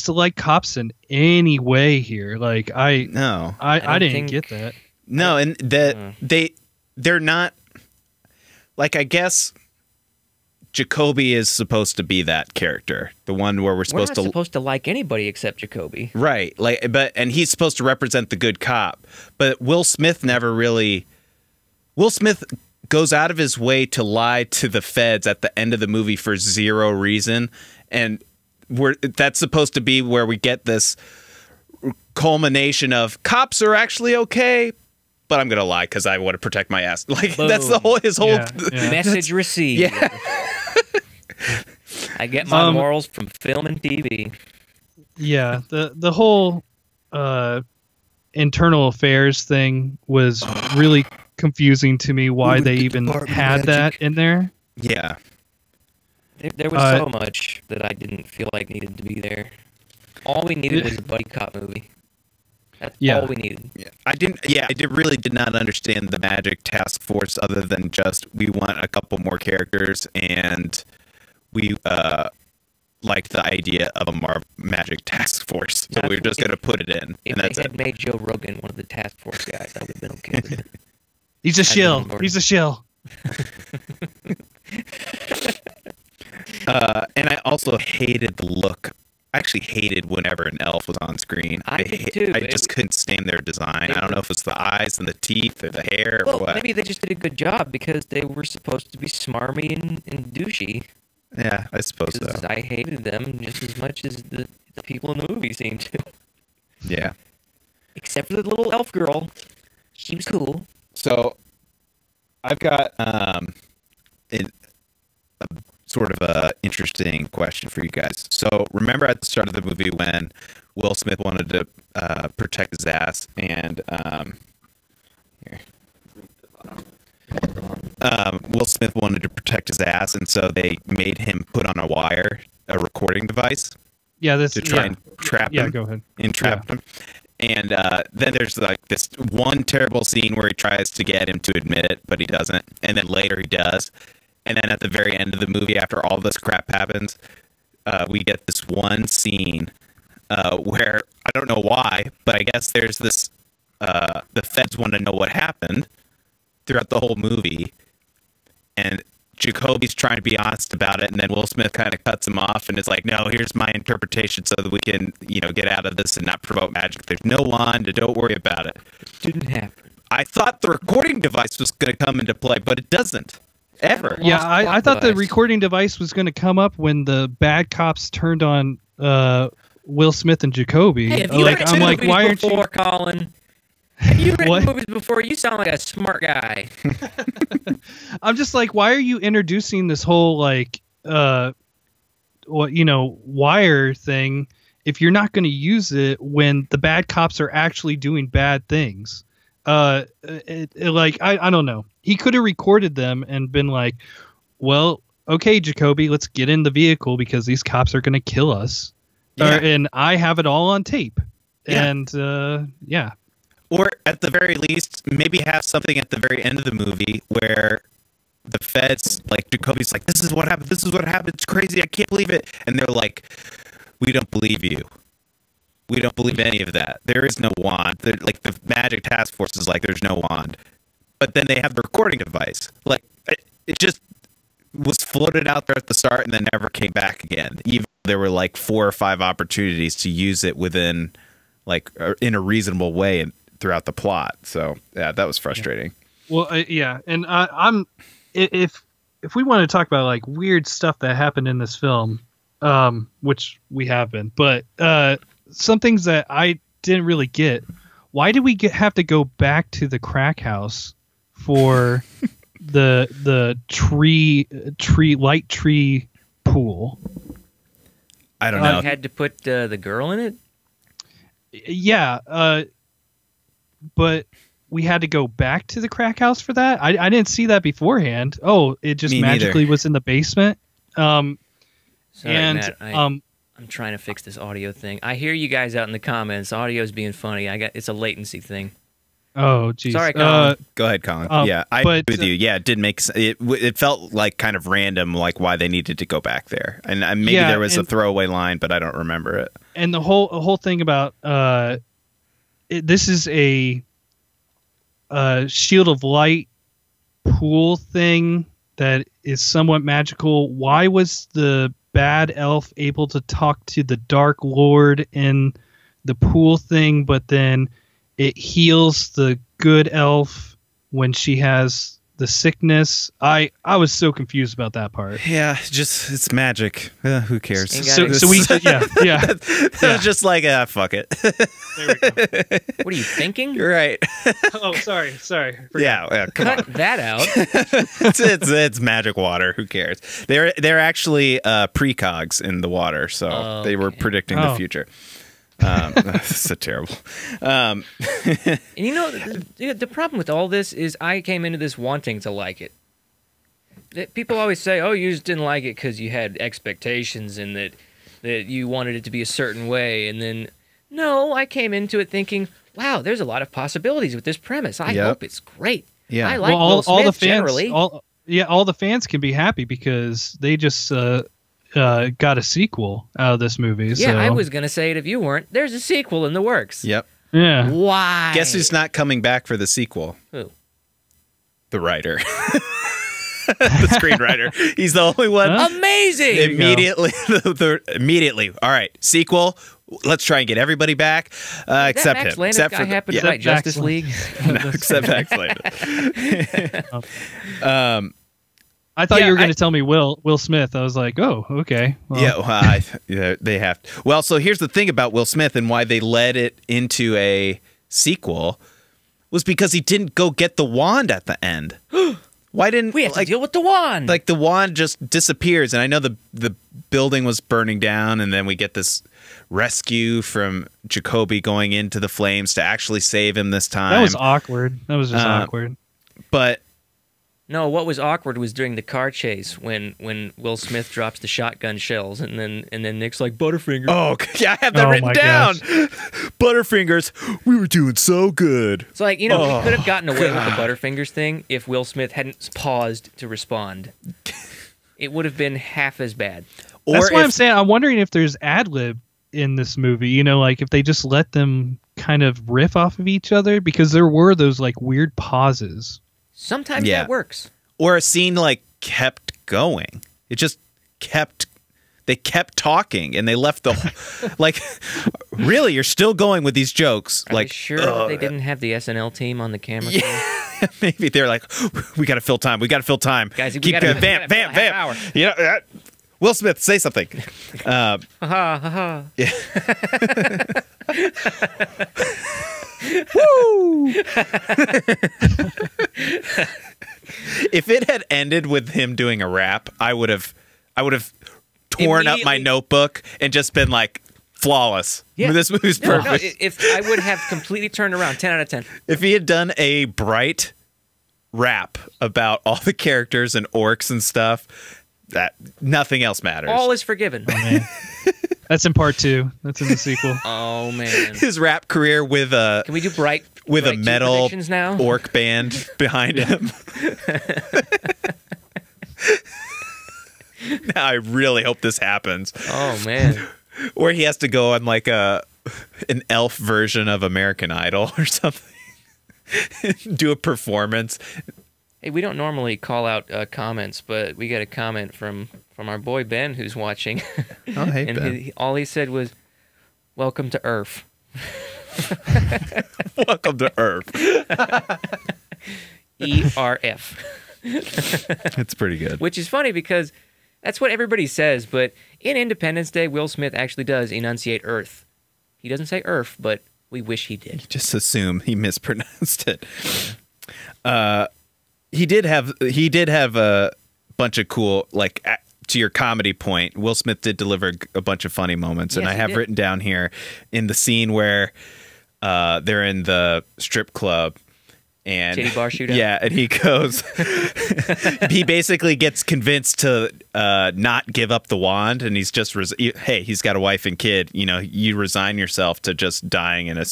like cops in any way here? Like, I didn't get that.
No, and they're not, like, I guess Jacoby is supposed to be that character, the one where we're not
supposed to like anybody except Jacoby,
right? Like, and he's supposed to represent the good cop. But Will Smith never really. Will Smith goes out of his way to lie to the feds at the end of the movie for zero reason, and that's supposed to be where we get this culmination of cops are actually okay. But I'm gonna lie because I want to protect my ass. Like, boom. That's his whole
message received.
Yeah.
I get my morals from film and TV.
Yeah, the whole internal affairs thing was really confusing to me. Why they even had that in there?
Yeah,
there was so much that I didn't feel like needed to be there. All we needed was a buddy cop movie. That's all we needed.
Yeah. I really did not understand the Magic Task Force other than just we want a couple more characters and we liked the idea of a Magic Task Force, so we were just going to put it in.
If they had made Joe Rogan one of the task force guys, I would have been okay with it.
He's a shill. He's a shill.
And I also hated the look. I actually hated whenever an elf was on screen.
I did too.
I just couldn't stand their design. I don't know if it's the eyes and the teeth or the hair or what.
Maybe they just did a good job because they were supposed to be smarmy and douchey.
Yeah, I suppose so.
I hated them just as much as the people in the movie seemed to.
Yeah.
Except for the little elf girl. She was cool.
So, I've got a sort of a interesting question for you guys. So, remember at the start of the movie when Will Smith wanted to protect his ass and Will Smith wanted to protect his ass, and so they made him put on a recording device.
Yeah,
to try and trap him.
Yeah, go ahead.
And trap him. And then there's like this one terrible scene where he tries to get him to admit it, but he doesn't. And then later he does. And then at the very end of the movie, after all this crap happens, we get this one scene where I don't know why, but I guess there's this. The feds want to know what happened throughout the whole movie, and Jacoby's trying to be honest about it, and then Will Smith kind of cuts him off and is like, no, here's my interpretation so that we can, get out of this and not promote magic. There's no wand, don't worry about it.
Didn't happen.
I thought the recording device was going to come into play, but it doesn't. Ever.
Yeah, I thought the recording device was going to come up when the bad cops turned on Will Smith and Jacoby.
Hey, I'm like, why aren't you... Colin? Have you written movies before? You sound like a smart guy.
I'm just like, why are you introducing this whole wire thing if you're not going to use it when the bad cops are actually doing bad things? I don't know. He could have recorded them and been like, well, okay, Jacoby, let's get in the vehicle because these cops are going to kill us. Yeah. And I have it all on tape. Yeah. And yeah.
Or at the very least, maybe have something at the very end of the movie where the feds, like Jacoby's like, this is what happened. This is what happened. It's crazy. I can't believe it. And they're like, we don't believe you. We don't believe any of that. There is no wand. They're, like the Magic Task Force is like, there's no wand. But then they have the recording device. Like it just was floated out there at the start and then never came back again. Even there were like 4 or 5 opportunities to use it within, like, in a reasonable way and throughout the plot. So yeah, that was frustrating.
Well, yeah, and I'm if we want to talk about like weird stuff that happened in this film, which we have been, but some things that I didn't really get. Why did we have to go back to the crack house for the light tree pool.
I don't know.
You had to put the girl in it?
Yeah, but we had to go back to the crack house for that. I didn't see that beforehand. Oh, it just magically was in the basement.
Sorry,
and
Matt, I'm trying to fix this audio thing. I hear you guys out in the comments. Audio's being funny. It's a latency thing.
Oh, geez.
Sorry, Colin.
Go ahead, Colin. Yeah, I agree with you. Yeah, it did make it felt like kind of random, like why they needed to go back there, and maybe there was a throwaway line, but I don't remember it.
And the whole thing about this is a shield of light pool thing that is somewhat magical. Why was the bad elf able to talk to the Dark Lord in the pool thing, but then it heals the good elf when she has the sickness? I was so confused about that part.
Yeah, it's magic. Who cares?
So we
It was just like fuck it.
There we go.
What are you thinking?
You're right.
Oh, sorry.
Yeah, come on.
Cut that out.
it's magic water. Who cares? They're actually precogs in the water, so they were predicting the future. That's so terrible.
And you know, the problem with all this is I came into this wanting to like it. People always say, "Oh, you just didn't like it because you had expectations and that you wanted it to be a certain way." And then, no, I came into it thinking, "Wow, there's a lot of possibilities with this premise. I hope it's great."
Yeah,
I like Will Smith
all the fans,
generally.
All the fans can be happy because they just got a sequel out of this movie.
Yeah,
so.
I was going to say it if you weren't. There's a sequel in the works.
Yep.
Yeah.
Why?
Guess who's not coming back for the sequel?
Who?
The writer. The screenwriter. He's the only one.
Huh?
Amazing.
Immediately. All right. Sequel. Let's try and get everybody back, except
Max
him.
Landis
Except
guy
for
happened to write Justice League.
No, except Max Landis.
I thought you were going to tell me Will Smith. I was like, oh, okay. Well.
Yeah, they have. Well, so here's the thing about Will Smith and why they led it into a sequel was because he didn't go get the wand at the end. Why didn't
we have to deal with the wand?
Like the wand just disappears, and I know the building was burning down, and then we get this rescue from Jacoby going into the flames to actually save him this time.
That was awkward. That was just awkward.
But
no, what was awkward was during the car chase when Will Smith drops the shotgun shells, and then Nick's like, Butterfingers.
Oh yeah, I have that written down. Butterfingers, we were doing so good.
It's like, you know, we could have gotten away with the Butterfingers thing if Will Smith hadn't paused to respond. It would have been half as bad.
That's why I'm saying I'm wondering if there's ad-lib in this movie, you know, like if they just let them kind of riff off of each other, because there were those like weird pauses.
Sometimes that works.
Or a scene like kept going. It just kept. They kept talking, and they left the like. Really, you're still going with these jokes?
Are they sure that they didn't have the SNL team on the camera?
Yeah, maybe they're like, we got to fill time. We got to fill time.
Guys,
keep going. Vamp. You know, Will Smith, say something.
Ha ha.
Yeah. Woo! If it had ended with him doing a rap, I would have torn up my notebook and just been like, flawless.
Yeah.
This movie's perfect.
No, if I would have completely turned around, 10 out of 10.
If he had done a bright rap about all the characters and orcs and stuff, that nothing else matters.
All is forgiven.
Oh, man. That's in part 2. That's in the sequel.
Oh man,
his rap career with a
can we do bright
a metal
now?
Orc band behind him. Now I really hope this happens.
Oh man,
or he has to go on like an elf version of American Idol or something. Do a performance.
Hey, we don't normally call out comments, but we got a comment from our boy Ben who's watching.
Oh, hey,
and
Ben.
all he said was, "Welcome to Earth."
Welcome to Earth.
ERF.
It's pretty good.
Which is funny because that's what everybody says, but in Independence Day, Will Smith actually does enunciate Earth. He doesn't say Earth, but we wish he did.
Just assume he mispronounced it. he did have a bunch of cool, like, to your comedy point, Will Smith did deliver a bunch of funny moments, and I have written down here in the scene where they're in the strip club. And
titty bar shootout.
Yeah, and he goes, he basically gets convinced to not give up the wand, and he's just, hey, he's got a wife and kid. You know, you resign yourself to just dying in a,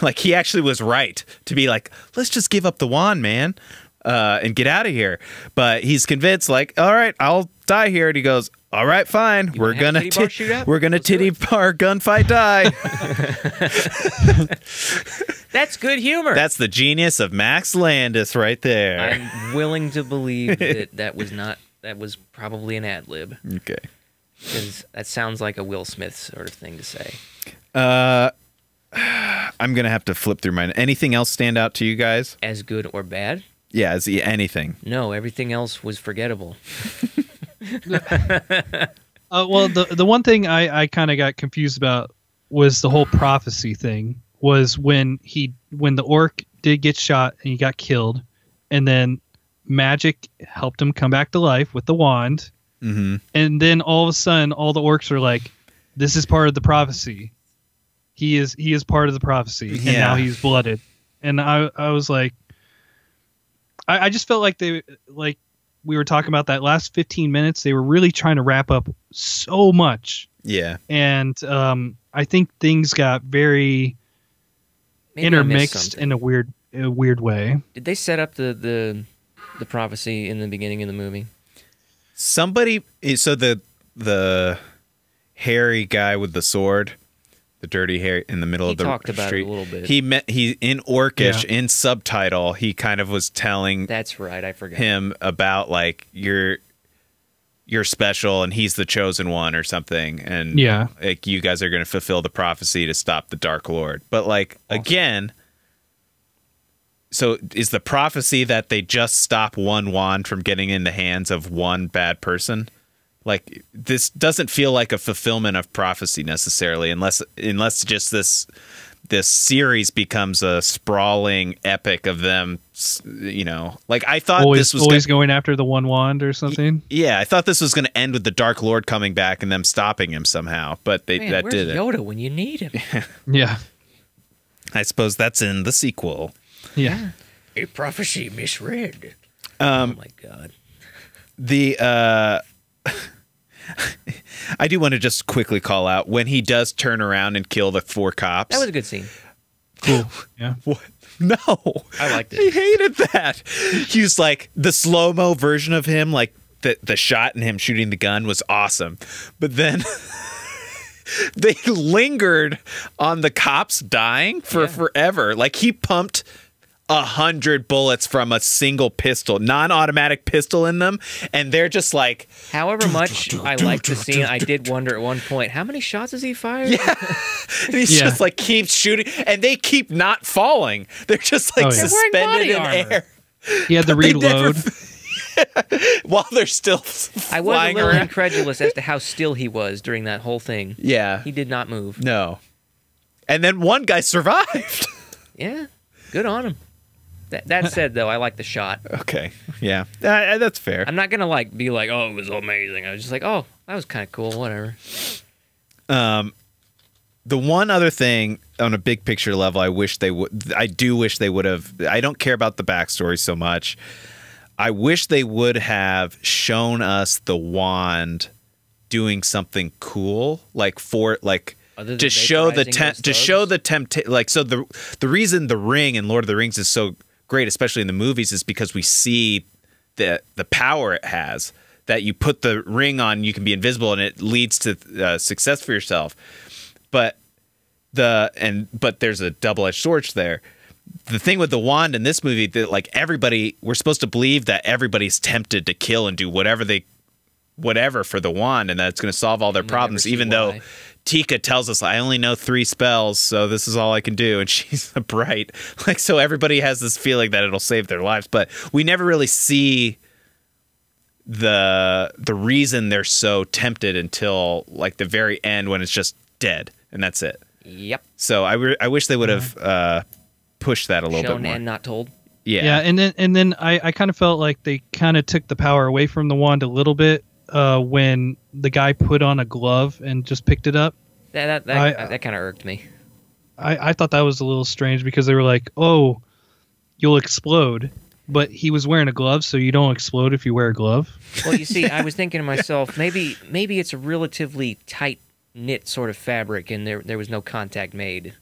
like, he actually was right to be like, let's just give up the wand, man, and get out of here. But he's convinced, like, all right, I'll die here. And he goes, all right, fine. We're gonna titty bar gunfight die.
That's good humor.
That's the genius of Max Landis right there.
I'm willing to believe that was probably an ad lib.
Okay.
Because that sounds like a Will Smith sort of thing to say.
I'm gonna have to flip through mine. Anything else stand out to you guys?
As good or bad?
Yeah, anything.
No, everything else was forgettable.
Well, the one thing I kind of got confused about was the whole prophecy thing. Was when the orc did get shot and he got killed, and then magic helped him come back to life with the wand, and then all of a sudden all the orcs are like, "This is part of the prophecy. He is part of the prophecy, and now he's blooded." And I was like, I just felt like we were talking about that last 15 minutes. They were really trying to wrap up so much. Yeah, and I think things got very intermixed in a weird way.
Did they set up the prophecy in the beginning of the movie?
Somebody, so the hairy guy with the sword, the dirty hair in the middle of the street. He talked about it a little bit. He in Orcish, in subtitle, he kind of was telling.
That's right, I forgot
him about, like, you're special and he's the chosen one or something, and like, you guys are going to fulfill the prophecy to stop the Dark Lord. But, like, again, so is the prophecy that they just stop one wand from getting in the hands of one bad person? Like, this doesn't feel like a fulfillment of prophecy necessarily, unless just this series becomes a sprawling epic of them, you know. Like, I thought this was
always going after the one wand or something.
Yeah, I thought this was going to end with the Dark Lord coming back and them stopping him somehow, but that
where's
didn't.
Yoda when you need him?
Yeah.
I suppose that's in the sequel.
Yeah.
A prophecy misread. Oh my God.
I do want to just quickly call out when he does turn around and kill the 4 cops.
That was a good scene.
Cool. Yeah.
What? No.
I liked it.
He hated that. He was like, the slow-mo version of him, like the shot and him shooting the gun was awesome. But then they lingered on the cops dying for forever. Like, he pumped 100 bullets from a single pistol, non-automatic pistol in them, and they're just like.
However much I liked the scene, I did wonder at one point, how many shots has he fired?
Yeah, and he's just like keeps shooting, and they keep not falling. They're just like suspended in air.
He had to reload
while they're still flying.
I was a little incredulous as to how still he was during that whole thing.
Yeah,
he did not move.
No, and then one guy survived.
Yeah, good on him. That said, though, I like the shot.
Okay, yeah, that's fair.
I'm not gonna be like, oh, it was amazing. I was just like, oh, that was kind of cool. Whatever.
The one other thing on a big picture level, I do wish they would have. I don't care about the backstory so much. I wish they would have shown us the wand doing something cool, like to show the temptation. Like, so the reason the ring in Lord of the Rings is so great, especially in the movies, is because we see the power it has. That you put the ring on, you can be invisible, and it leads to success for yourself. But there's a double-edged sword there. The thing with the wand in this movie, that, like, we're supposed to believe that everybody's tempted to kill and do whatever for the wand, and that it's going to solve all their problems, even though Tika tells us, I only know 3 spells, so this is all I can do, and she's bright. Like, so everybody has this feeling that it'll save their lives, but we never really see the reason they're so tempted until, like, the very end, when it's just dead, and that's it.
Yep.
So I wish they would have pushed that a little bit more.
Shown and not told.
Yeah, and then I kind of felt like they kind of took the power away from the wand a little bit when the guy put on a glove and just picked it up.
That kind of irked me.
I thought that was a little strange because they were like, "Oh, you'll explode," but he was wearing a glove, so you don't explode if you wear a glove.
Well, you see, I was thinking to myself, maybe it's a relatively tight knit sort of fabric, and there was no contact made.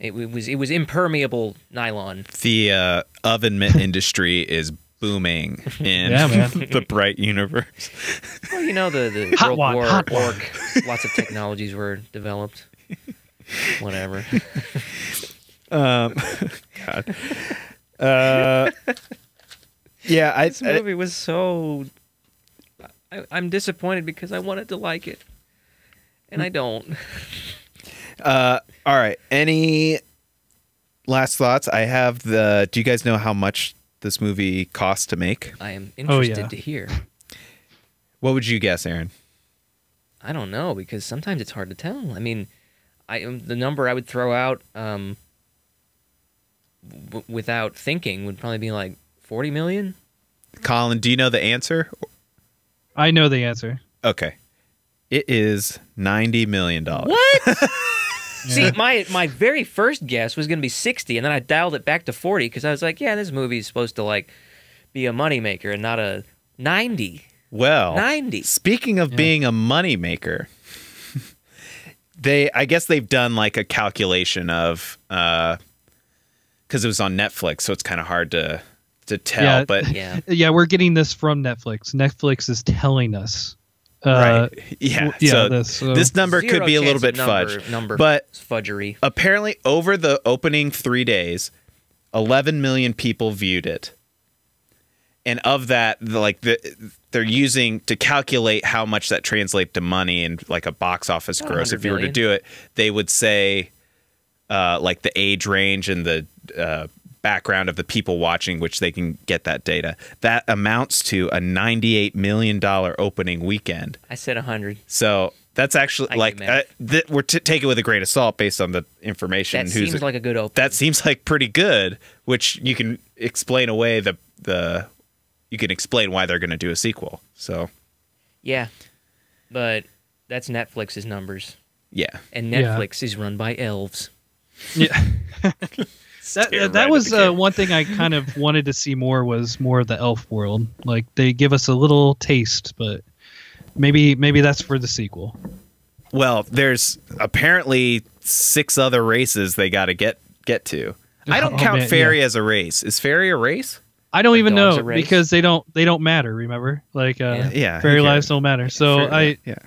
It was impermeable nylon.
The oven mitt industry is booming in the Bright universe.
Well, you know, the World War orc, lots of technologies were developed. Whatever.
God. Yeah,
this movie was so... I'm disappointed because I wanted to like it, and I don't.
All right. Any last thoughts? I have the... Do you guys know how much this movie costs to make?
I am interested to hear.
What would you guess, Aaron?
I don't know, because sometimes it's hard to tell. I mean, the number I would throw out without thinking would probably be like 40 million.
Colin, do you know the answer?
I know the answer.
Okay. It is $90 million.
What? See, my very first guess was going to be 60, and then I dialed it back to 40 because I was like, yeah, this movie is supposed to like be a moneymaker and not a 90.
Well,
90.
Speaking of being a moneymaker, I guess they've done like a calculation of because it was on Netflix, so it's kind of hard to tell.
Yeah, we're getting this from Netflix. Netflix is telling us.
Right. Yeah. So this number could be a little bit fudge. But
fudgery.
Apparently, over the opening 3 days, 11 million people viewed it. And of that, they're using to calculate how much that translates to money and like a box office gross. If you were to do it, they would say like the age range and the background of the people watching, which they can get that data. That amounts to a $98 million opening weekend.
I said 100.
So that's actually we're taking it with a grain of salt based on the information.
That seems like a good opening.
That seems like pretty good, which you can explain away you can explain why they're going to do a sequel. So
yeah, but that's Netflix's numbers.
Yeah,
and Netflix is run by elves.
Yeah. That was one thing I kind of wanted to see more was more of the elf world. Like they give us a little taste, but maybe that's for the sequel.
Well, there's apparently 6 other races they got to get to. I don't count fairy as a race. Is fairy a race?
I don't even know because they don't matter. Remember, like fairy lives don't matter. So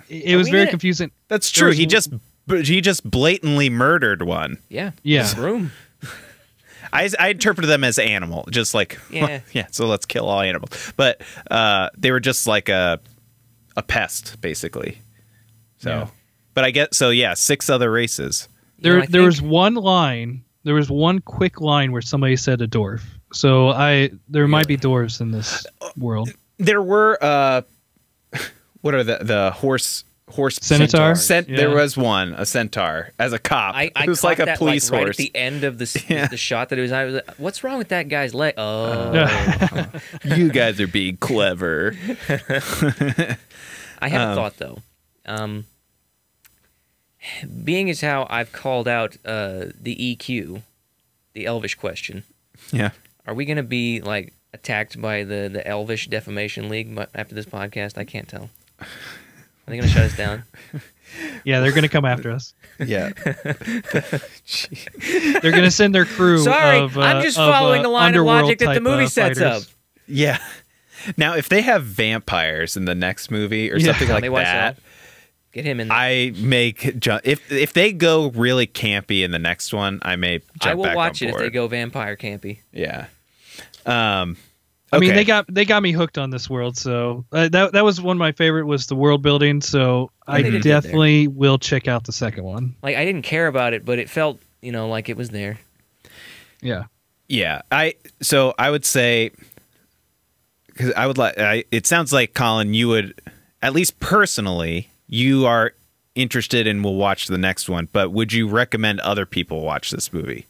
it was very confusing.
That's true. He just blatantly murdered one.
Yeah.
Room.
I interpreted them as animal, just like so let's kill all animals. But they were just like a pest, basically. So, but I get 6 other races.
There was one line. There was one quick line where somebody said a dwarf. So there might be dwarves in this world.
There were what are the horse
centaur?
There was one, a centaur, as a cop. It was like a police horse.
Right at the end of the shot that it was. I was like, "What's wrong with that guy's leg?" Oh,
you guys are being clever.
I have a thought though. Being as how I've called out the EQ, the Elvish question.
Yeah.
Are we going to be like attacked by the Elvish Defamation League after this podcast? I can't tell. Are they going to shut us down?
Yeah, they're going to come after us.
Yeah.
They're going to send their crew.
Sorry, I'm just following the line of logic that the movie sets up.
Yeah. Now, if they have vampires in the next movie or something like that,
get him in there.
I may jump. If they go really campy in the next one, I may jump back on board.
I will watch it if they go vampire campy.
Yeah.
I mean, they got me hooked on this world, so that was one of my favorite was the world building. So I definitely will check out the second one.
Like I didn't care about it, but it felt like it was there.
Yeah.
Yeah. I would say because I would like. It sounds like Colin, you would at least personally. You are interested and will watch the next one, but would you recommend other people watch this movie?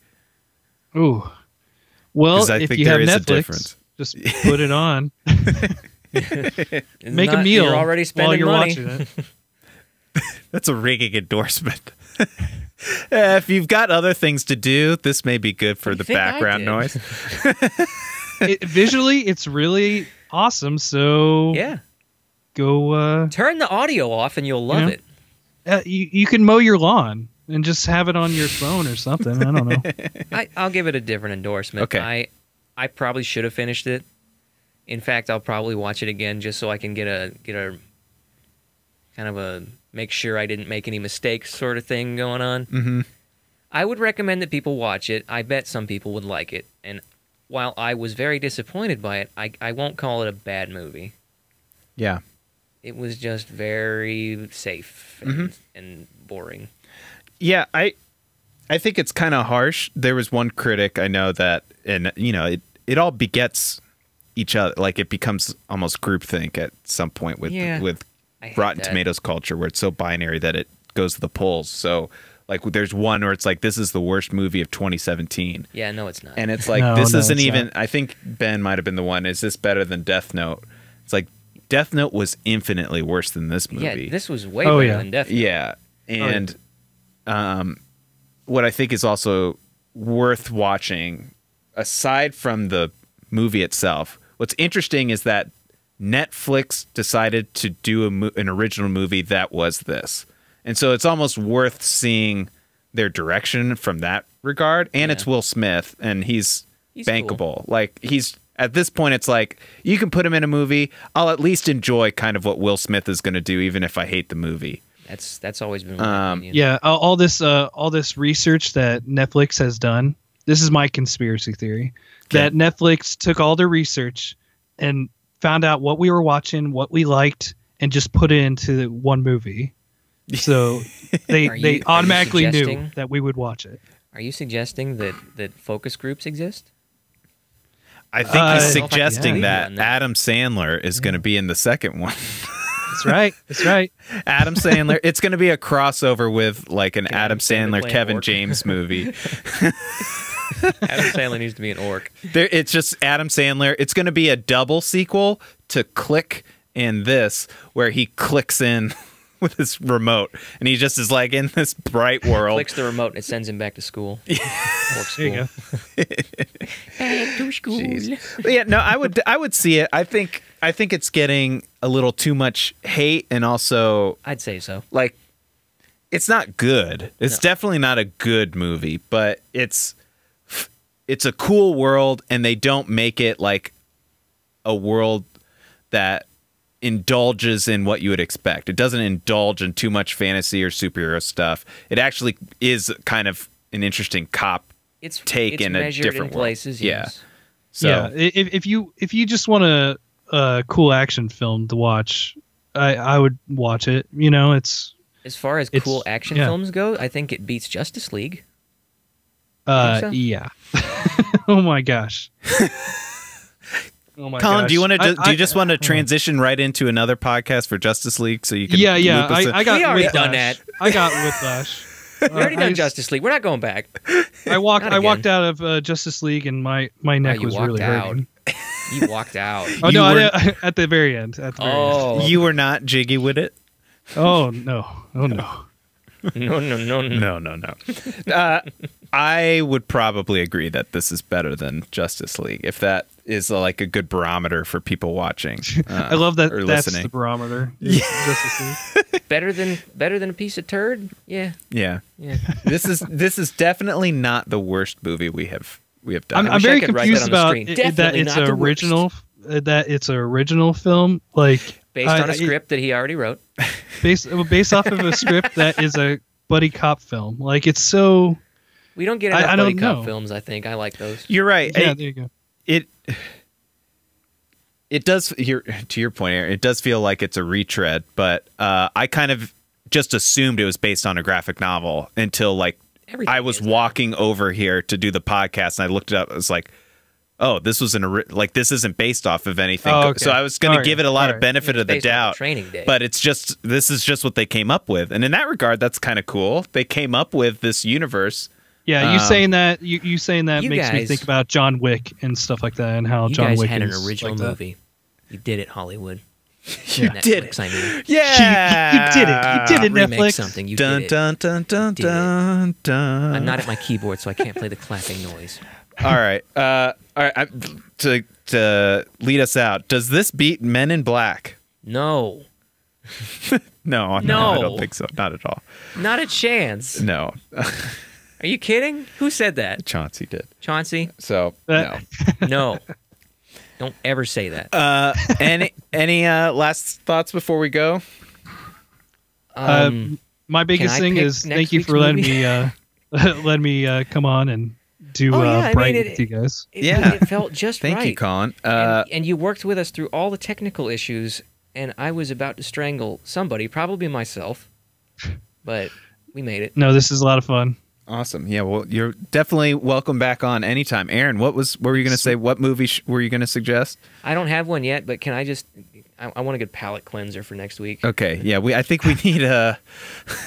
Ooh. Well,
I
if
think
you
there
have
is a
Netflix,
difference.
just put it on. Make a meal
You're already spending
while you're
money.
watching it.
That's a ringing endorsement. If you've got other things to do, this may be good for the background noise.
Visually, it's really awesome. So
Yeah.
Go
turn the audio off and you'll love it.
You can mow your lawn and just have it on your phone or something. I don't know.
I'll give it a different endorsement.
Okay.
I probably should have finished it. In fact, I'll probably watch it again just so I can get a kind of a make sure I didn't make any mistakes sort of thing going on.
Mm-hmm.
I would recommend that people watch it. I bet some people would like it. And while I was very disappointed by it, I won't call it a bad movie.
Yeah.
It was just very safe and boring.
Yeah, I think it's kind of harsh. There was one critic I know that, and it all begets each other. Like it becomes almost groupthink at some point with Rotten Tomatoes culture, where it's so binary that it goes to the polls. So like there's one where it's like, this is the worst movie of 2017.
Yeah, no, it's not.
And it's like, this isn't even. I think Ben might have been the one. Is this better than Death Note? It's like Death Note was infinitely worse than this movie.
Yeah, this was way better than Death Note.
Yeah, and what I think is also worth watching, aside from the movie itself, what's interesting is that Netflix decided to do an original movie that was this. And so it's almost worth seeing their direction from that regard. And it's Will Smith, and he's bankable. Cool. Like, he's at this point, it's like, you can put him in a movie. I'll at least enjoy kind of what Will Smith is going to do, even if I hate the movie.
That's always been my opinion.
Yeah, all this research that Netflix has done. This is my conspiracy theory, that Netflix took all their research and found out what we were watching, what we liked, and just put it into one movie. So they automatically knew that we would watch it.
Are you suggesting that focus groups exist?
I think he's suggesting that Adam Sandler is going to be in the second one.
That's right. That's right.
Adam Sandler. It's going to be a crossover with like an Adam Sandler, Kevin James movie.
Adam Sandler needs to be an orc.
It's just Adam Sandler. It's going to be a double sequel to Click and this, where he clicks in with his remote, and he just is like in this bright world.
Clicks the remote and it sends him back to school. Orc school.
There you go.
Back to school.
But yeah, no, I would see it. I think it's getting a little too much hate, and also
I'd say so.
Like, it's not good. It's definitely not a good movie, but it's a cool world, and they don't make it like a world that indulges in what you would expect. It doesn't indulge in too much fantasy or superhero stuff. It actually is kind of an interesting cop take in a different
places.
Yes.
Yeah.
So
yeah, if you just want a cool action film to watch, I would watch it. It's
as far as cool action films go, I think it beats Justice League.
Yeah. Oh my gosh. Oh my
Colin,
gosh.
do you just want to transition right into another podcast for Justice League so you can
Yeah.
loop us in?
I got
we already
Whiplash.
done that.
I got Whiplash.
We already done Justice League. We're not going back.
I walked out of Justice League, and my neck was really hurting.
You walked out.
Oh no! At the very end.
You were not jiggy with it?
Oh no! Oh no!
No. I would probably agree that this is better than Justice League, if that is like a good barometer for people watching.
I love that. That's
listening.
The barometer. Justice
League. better than a piece of turd. Yeah.
This is definitely not the worst movie we have done.
I'm very confused about that it's an original. That it's an original film, like
based on a script that he already wrote.
Based off of a script that is a buddy cop film. Like, it's so.
We don't get enough buddy cop films. I think I like those.
You're right.
Yeah, there you go.
It does. To your point, Aaron, it does feel like it's a retread, but I kind of just assumed it was based on a graphic novel until like I was walking over here to do the podcast, and I looked it up. I was like, oh, this was this isn't based off of anything.
Oh, okay.
So I was going to give it a lot of benefit of the doubt.
Training Day.
But this is just what they came up with. And in that regard, that's kind of cool. They came up with this universe
Yeah, you saying that you saying that
you
makes
guys,
me think about John Wick and stuff like that, and how
you
John
guys
Wick
had an
is
original
like
movie. You did it, Hollywood.
You did
Netflix, I mean.
Yeah,
you did it. You did it,
Remake
Netflix.
something. You
Dun
did it.
dun dun dun
Did it.
dun dun.
I'm not at my keyboard, so I can't play the clapping noise.
All right. All right. To lead us out, does this beat Men in Black?
No.
No, I don't think so. Not at all.
Not a chance.
No.
Are you kidding? Who said that?
Chauncey did.
Chauncey?
So, no.
No. Don't ever say that.
Any last thoughts before we go?
My biggest thing is thank you for letting me come on and do Bright with you guys.
It felt just right.
Thank you, Colin.
And you worked with us through all the technical issues, and I was about to strangle somebody, probably myself, but we made it.
No, this is a lot of fun.
Awesome. Yeah, well, you're definitely welcome back on anytime. Aaron, what were you going to say? What movie were you going to suggest?
I don't have one yet, but can I just... I want a good palate cleanser for next week.
Okay, yeah, I think we need a...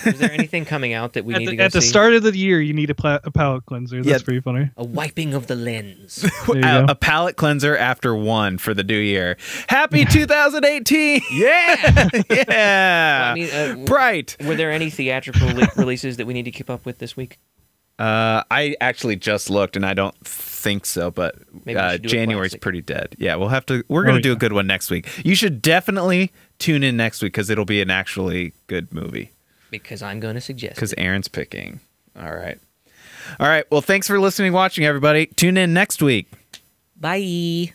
Is there anything coming out that we need to go see?
At the start of the year, you need a palate cleanser. That's pretty funny.
A wiping of the lens.
A palate cleanser after one for the new year. Happy 2018!
Yeah!
Yeah!
Well, I mean,
Bright!
Were there any theatrical releases that we need to keep up with this week?
I actually just looked, and I don't think so, but January's pretty dead. Yeah, we'll have to. We're going to do a good one next week. You should definitely tune in next week because it'll be an actually good movie.
Because I'm going to suggest.
Because Aaron's picking. All right. Well, thanks for listening, watching, everybody. Tune in next week.
Bye.